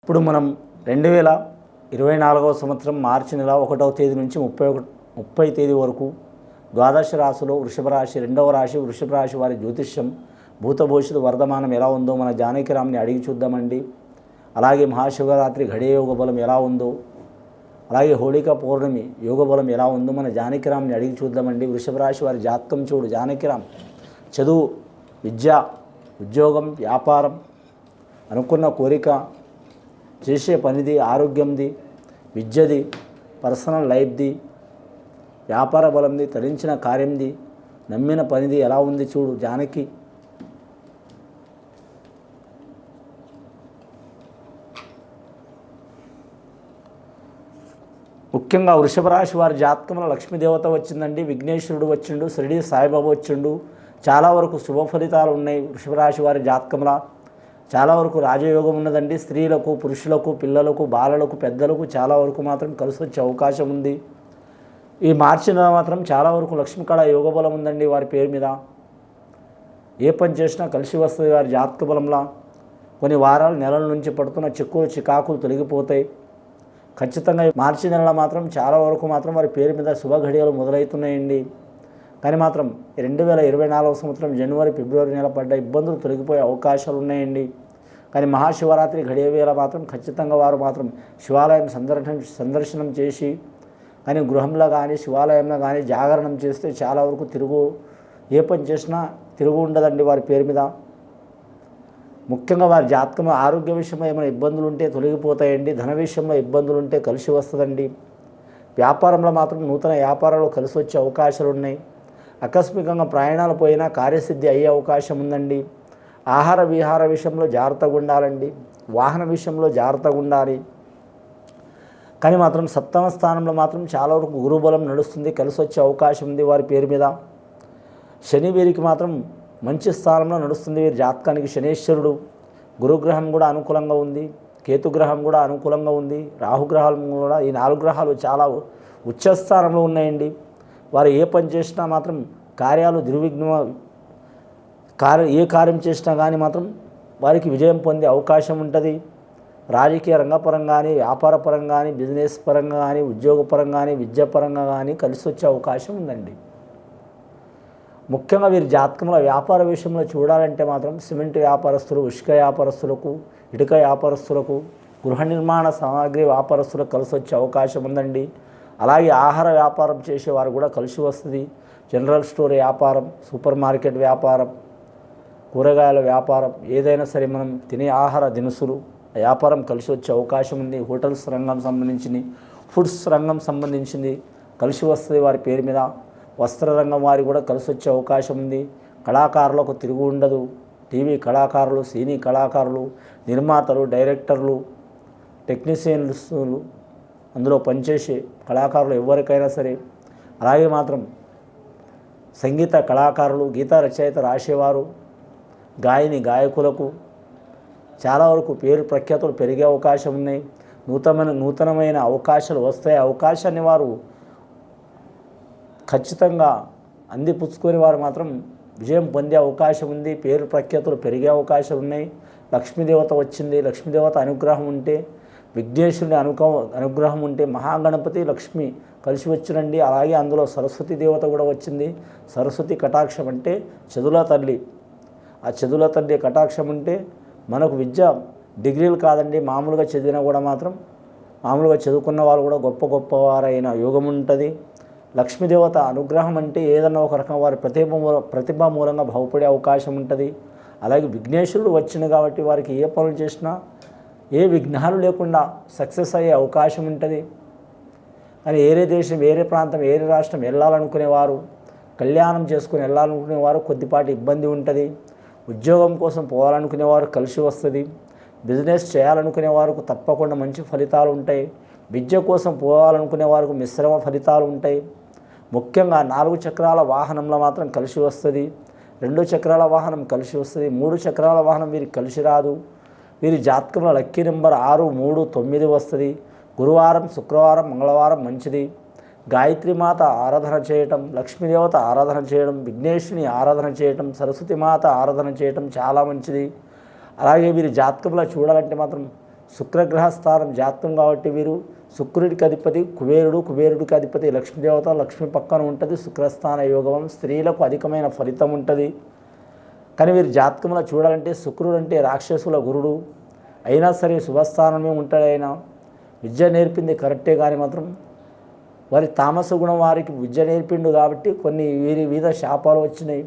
ఇప్పుడు మనం 2024వ సంవత్సరం మార్చి నెల 1వ తేదీ నుంచి 30వ తేదీ వరకు ద్వాదశ రాశిలో వృషభ రాశి, రెండవ రాశి వృషభ రాశి వారి జ్యోతిష్యం భూత భవిష్యత్తు వర్ధమానం ఎలా ఉందో మన జానకిరామ్ని అడిగి చూద్దామండి. అలాగే మహాశివరాత్రి ఘడియ యోగ బలం ఎలా ఉందో, అలాగే హోళికా పౌర్ణమి యోగ బలం ఎలా ఉందో మన జానకిరామ్ని అడిగి చూద్దామండి. వృషభ రాశి వారి జాతకం చూడు. జానకిరామ్ చదువు, విద్య, ఉద్యోగం, వ్యాపారం, అనుకున్న కోరిక, చేసే పనిది, ఆరోగ్యంది, విద్యది, పర్సనల్ లైఫ్ది, వ్యాపార బలంది, తరించిన కార్యంది, నమ్మిన పనిది ఎలా ఉంది చూడు జానకి. ముఖ్యంగా వృషభ రాశి వారి జాతకంలో లక్ష్మీదేవత వచ్చిందండి, విఘ్నేశ్వరుడు వచ్చిండు, షిరిడి సాయిబాబా వచ్చిండు. చాలా వరకు శుభ ఫలితాలు ఉన్నాయి వృషభ రాశి వారి జాతకంలో. చాలా వరకు రాజయోగం ఉన్నదండి. స్త్రీలకు, పురుషులకు, పిల్లలకు, బాలలకు, పెద్దలకు చాలా వరకు మాత్రం కలిసి వచ్చే అవకాశం ఉంది. ఈ మార్చి నెల మాత్రం చాలా వరకు లక్ష్మీకళ యోగ బలం ఉందండి వారి పేరు మీద. ఏ పని చేసినా కలిసి వస్తుంది వారి జాతక బలంలా. కొన్ని వారాలు, నెలల నుంచి పడుతున్న చిక్కులు, చికాకులు తొలగిపోతాయి. ఖచ్చితంగా మార్చి నెలలో మాత్రం చాలా వరకు మాత్రం వారి పేరు మీద శుభ ఘడియలు మొదలవుతున్నాయండి. కానీ మాత్రం 2024వ సంవత్సరం జనవరి, ఫిబ్రవరి నెల పడ్డ ఇబ్బందులు తొలగిపోయే అవకాశాలు ఉన్నాయండి. కానీ మహాశివరాత్రి ఘడియ వేళ మాత్రం ఖచ్చితంగా వారు మాత్రం శివాలయం సందర్శనం చేసి, కానీ గృహంలో కానీ శివాలయంలో కానీ జాగరణం చేస్తే చాలా వరకు ఏ పని చేసినా తిరుగు ఉండదండి వారి పేరు మీద. ముఖ్యంగా వారి జాతకం ఆరోగ్య విషయంలో ఏమైనా ఇబ్బందులు ఉంటే తొలగిపోతాయండి. ధన విషయంలో ఇబ్బందులు ఉంటే కలిసి వస్తుందండి. వ్యాపారంలో మాత్రం నూతన వ్యాపారాలు కలిసి వచ్చే అవకాశాలు ఉన్నాయి. ఆకస్మికంగా ప్రయాణాలు పోయినా కార్యసిద్ధి అయ్యే అవకాశం ఉందండి. ఆహార విహార విషయంలో జాగ్రత్తగా ఉండాలండి. వాహన విషయంలో జాగ్రత్తగా ఉండాలి. కానీ మాత్రం సప్తమ స్థానంలో మాత్రం చాలా వరకు గురుబలం నడుస్తుంది, కలిసి వచ్చే అవకాశం ఉంది వారి పేరు మీద. శని వీరికి మాత్రం మంచి స్థానంలో నడుస్తుంది. వీరి జాతకానికి శనేశ్వరుడు, గురుగ్రహం కూడా అనుకూలంగా ఉంది, కేతుగ్రహం కూడా అనుకూలంగా ఉంది, రాహుగ్రహాలు కూడా, ఈ 4 గ్రహాలు చాలా ఉచ్చస్థానంలో ఉన్నాయండి. వారు ఏ పని చేసినా మాత్రం కార్యాలు ఏ కార్యం చేసినా కానీ మాత్రం వారికి విజయం పొందే అవకాశం ఉంటుంది. రాజకీయ రంగపరంగా కానీ, వ్యాపార పరంగా కానీ, బిజినెస్ పరంగా కానీ, ఉద్యోగపరంగా కానీ, విద్యాపరంగా కానీ కలిసి వచ్చే అవకాశం ఉందండి. ముఖ్యంగా వీరి జాతకంలో వ్యాపార విషయంలో చూడాలంటే మాత్రం సిమెంట్ వ్యాపారస్తులు, ఇసుక వ్యాపారస్తులకు, ఇటుక వ్యాపారస్తులకు, గృహ నిర్మాణ సామాగ్రి వ్యాపారస్తులకు కలిసి వచ్చే అవకాశం ఉందండి. అలాగే ఆహార వ్యాపారం చేసేవారు కూడా కలిసి వస్తుంది. జనరల్ స్టోర్ వ్యాపారం, సూపర్ మార్కెట్ వ్యాపారం, కూరగాయల వ్యాపారం, ఏదైనా సరే మనం తినే ఆహార దినుసులు వ్యాపారం కలిసి వచ్చే అవకాశం ఉంది. హోటల్స్ రంగం సంబంధించింది, ఫుడ్స్ రంగం సంబంధించింది కలిసి వస్తుంది వారి పేరు మీద. వస్త్ర రంగం వారి కూడా కలిసి వచ్చే అవకాశం ఉంది. కళాకారులకు తిరుగు ఉండదు. టీవీ కళాకారులు, సినీ కళాకారులు, నిర్మాతలు, డైరెక్టర్లు, టెక్నీషియన్లు, అందులో పనిచేసే కళాకారులు ఎవరికైనా సరే, అలాగే మాత్రం సంగీత కళాకారులు, గీత రచయిత రాసేవారు, గాయకులకు చాలా వరకు పేరు ప్రఖ్యాతులు పెరిగే అవకాశం ఉన్నాయి. నూతనమైన అవకాశాలు వస్తాయి. అవకాశాన్ని వారు ఖచ్చితంగా అందిపుచ్చుకొని వారు మాత్రం విజయం పొందే అవకాశం ఉంది. పేరు ప్రఖ్యాతులు పెరిగే అవకాశాలు ఉన్నాయి. లక్ష్మీదేవత వచ్చింది. లక్ష్మీదేవత అనుగ్రహం ఉంటే, విఘ్నేశ్వరుని అనుగ్రహం ఉంటే, మహాగణపతి, లక్ష్మి కలిసి వచ్చినండి. అలాగే అందులో సరస్వతి దేవత కూడా వచ్చింది. సరస్వతి కటాక్షం అంటే చదువుల తల్లి. ఆ చదువుల తల్లి కటాక్షం ఉంటే మనకు విద్య డిగ్రీలు కాదండి, మామూలుగా చదివినా కూడా మాత్రం, మామూలుగా చదువుకున్న వాళ్ళు కూడా గొప్పవారైన యోగం ఉంటుంది. లక్ష్మీదేవత అనుగ్రహం అంటే ఏదన్నా ఒక రకం వారి ప్రతిభ మూలంగా బాగుపడే అవకాశం ఉంటుంది. అలాగే విఘ్నేశ్వరుడు వచ్చింది కాబట్టి వారికి ఏ పనులు చేసినా ఏ విఘ్నాలు లేకుండా సక్సెస్ అయ్యే అవకాశం ఉంటుంది. కానీ వేరే దేశం, వేరే ప్రాంతం, వేరే రాష్ట్రం వెళ్ళాలనుకునేవారు, కళ్యాణం చేసుకుని వెళ్ళాలనుకునేవారు కొద్దిపాటి ఇబ్బంది ఉంటుంది. ఉద్యోగం కోసం పోవాలనుకునేవారు కలిసి వస్తుంది. బిజినెస్ చేయాలనుకునే వారికి తప్పకుండా మంచి ఫలితాలు ఉంటాయి. విద్య కోసం పోవాలనుకునే వారికి మిశ్రమ ఫలితాలు ఉంటాయి. ముఖ్యంగా 4 చక్రాల వాహనంలో మాత్రం కలిసి వస్తుంది. 2 చక్రాల వాహనం కలిసి వస్తుంది. 3 చక్రాల వాహనం వీరికి కలిసి రాదు. వీరి జాతకంలో లక్కీ నెంబర్ 6, 3, 9 వస్తుంది. గురువారం, శుక్రవారం, మంగళవారం మంచిది. గాయత్రి మాత ఆరాధన చేయటం, లక్ష్మీదేవత ఆరాధన చేయడం, విఘ్నేశ్వరుని ఆరాధన చేయటం, సరస్వతి మాత ఆరాధన చేయటం చాలా మంచిది. అలాగే వీరి జాతకంలో చూడాలంటే మాత్రం శుక్రగ్రహ స్థానం జాతకం కాబట్టి వీరు శుక్రుడికి అధిపతి కుబేరుడు, కుబేరుడికి అధిపతి లక్ష్మీదేవత, లక్ష్మి పక్కన ఉంటుంది. శుక్రస్థాన యోగం స్త్రీలకు అధికమైన ఫలితం ఉంటుంది. కానీ వీరు జాతకంలో చూడాలంటే శుక్రుడు అంటే రాక్షసుల గురుడు అయినా సరే శుభస్థానమే ఉంటాడు. అయినా విద్య నేర్పింది కరెక్టే, కానీ మాత్రం వారి తామస గుణం వారికి విద్య నేర్పిండు కాబట్టి కొన్ని వీరి మీద శాపాలు వచ్చినాయి.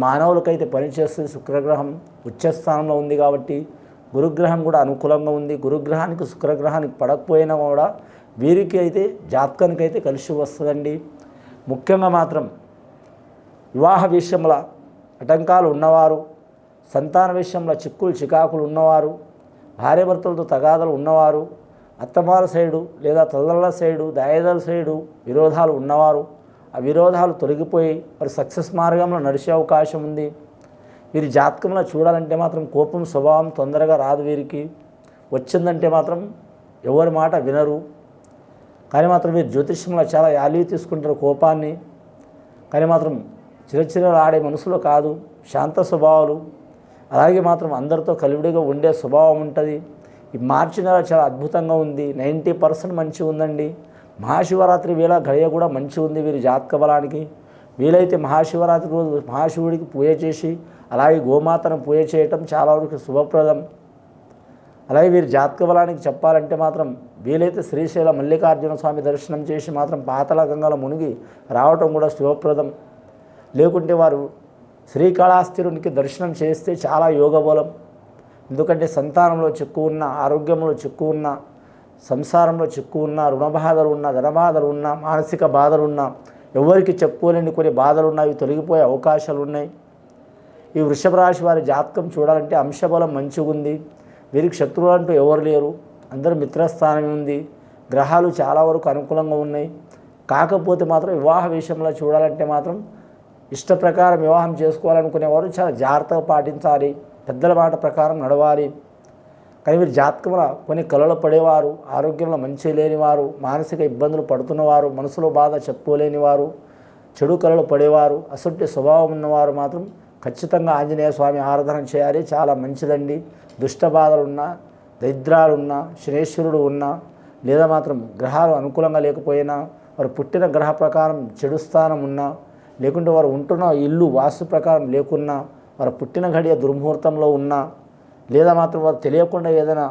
మానవులకైతే పనిచేస్తుంది. శుక్రగ్రహం ఉచ్చస్థానంలో ఉంది కాబట్టి గురుగ్రహం కూడా అనుకూలంగా ఉంది. గురుగ్రహానికి శుక్రగ్రహానికి పడకపోయినా కూడా వీరికి అయితే జాతకానికి అయితే కలిసి వస్తుందండి. ముఖ్యంగా మాత్రం వివాహ విషయంలో ఆటంకాలు ఉన్నవారు, సంతాన విషయంలో చిక్కులు చికాకులు ఉన్నవారు, భార్యాభర్తలతో తగాదలు ఉన్నవారు, అత్తమాల సైడు లేదా తల్లుల సైడు, దాయదల సైడు విరోధాలు ఉన్నవారు, ఆ విరోధాలు తొలగిపోయి వారు సక్సెస్ మార్గంలో నడిచే అవకాశం ఉంది. వీరి జాతకంలో చూడాలంటే మాత్రం కోపం స్వభావం తొందరగా రాదు. వీరికి వచ్చిందంటే మాత్రం ఎవరి మాట వినరు. కానీ మాత్రం వీరు జ్యోతిష్యంలో చాలా వాల్యూ తీసుకుంటారు కోపాన్ని. కానీ మాత్రం చిరచిరలు ఆడే మనసులో కాదు, శాంత స్వభావాలు. అలాగే మాత్రం అందరితో కలివిడిగా ఉండే స్వభావం ఉంటుంది. ఈ మార్చి నెల చాలా అద్భుతంగా ఉంది. 90% మంచిగా ఉందండి. మహాశివరాత్రి వేళ గడియ కూడా మంచి ఉంది వీరి జాతక బలానికి. వీలైతే మహాశివరాత్రి రోజు మహాశివుడికి పూజ చేసి అలాగే గోమాతను పూజ చేయటం చాలా వరకు శుభప్రదం. అలాగే వీరి జాతక బలానికి చెప్పాలంటే మాత్రం వీలైతే శ్రీశైల మల్లికార్జున స్వామి దర్శనం చేసి మాత్రం పాతాళ గంగలో మునిగి రావటం కూడా శుభప్రదం. లేకుంటే వారు శ్రీకాళహస్తీరునికి దర్శనం చేస్తే చాలా యోగబలం. ఎందుకంటే సంతానంలో చిక్కు ఉన్న, ఆరోగ్యంలో చిక్కు ఉన్న, సంసారంలో చిక్కు ఉన్న, రుణ బాధలు ఉన్న, ధన బాధలు ఉన్న, మానసిక బాధలు ఉన్న, ఎవరికి చెప్పుకోలేని కొన్ని బాధలు ఉన్నాయి, తొలగిపోయే అవకాశాలు ఉన్నాయి. ఈ వృషభ రాశి వారి జాతకం చూడాలంటే అంశబలం మంచిగా ఉంది. వీరికి శత్రువులు అంటూ ఎవరు లేరు, అందరూ మిత్రస్థానం ఉంది. గ్రహాలు చాలా వరకు అనుకూలంగా ఉన్నాయి. కాకపోతే మాత్రం వివాహ విషయంలో చూడాలంటే మాత్రం ఇష్ట ప్రకారం వివాహం చేసుకోవాలనుకునేవారు చాలా జాగ్రత్తగా పాటించాలి, పెద్దల మాట ప్రకారం నడవాలి. కానీ వీరి జాతకంలో కొన్ని కలలు పడేవారు, ఆరోగ్యంలో మంచి లేనివారు, మానసిక ఇబ్బందులు పడుతున్నవారు, మనసులో బాధ చెప్పుకోలేని వారు, చెడు కలలు పడేవారు, అసొంటి స్వభావం ఉన్నవారు మాత్రం ఖచ్చితంగా ఆంజనేయ స్వామి ఆరాధన చేయాలి. చాలా మంచిదండి. దుష్ట బాధలున్నా, దరిద్రాలున్నా, శనేశ్వరుడు ఉన్నా, లేదా మాత్రం గ్రహాలు అనుకూలంగా లేకపోయినా, వారు పుట్టిన గ్రహ ప్రకారం చెడు స్థానం ఉన్నా, లేకుంటే వారు ఉంటున్న ఇల్లు వాస్తు ప్రకారం లేకున్నా, వారు పుట్టిన గడియ దుర్ముహూర్తంలో ఉన్నా, లేదా మాత్రం వారు తెలియకుండా ఏదైనా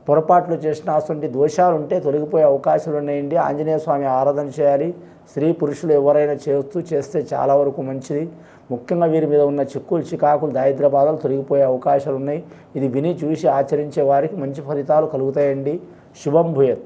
పొరపాట్లు చేసిన అటువంటి దోషాలు ఉంటే తొలగిపోయే అవకాశాలు ఉన్నాయండి. ఆంజనేయ స్వామి ఆరాధన చేయాలి. స్త్రీ పురుషులు ఎవరైనా చేస్తే చాలా వరకు మంచిది. ముఖ్యంగా వీరి మీద ఉన్న చిక్కులు చికాకులు దారిద్ర్య బాధలు తొలగిపోయే అవకాశాలు ఉన్నాయి. ఇది విని చూసి ఆచరించే వారికి మంచి ఫలితాలు కలుగుతాయండి. శుభం భూయత్.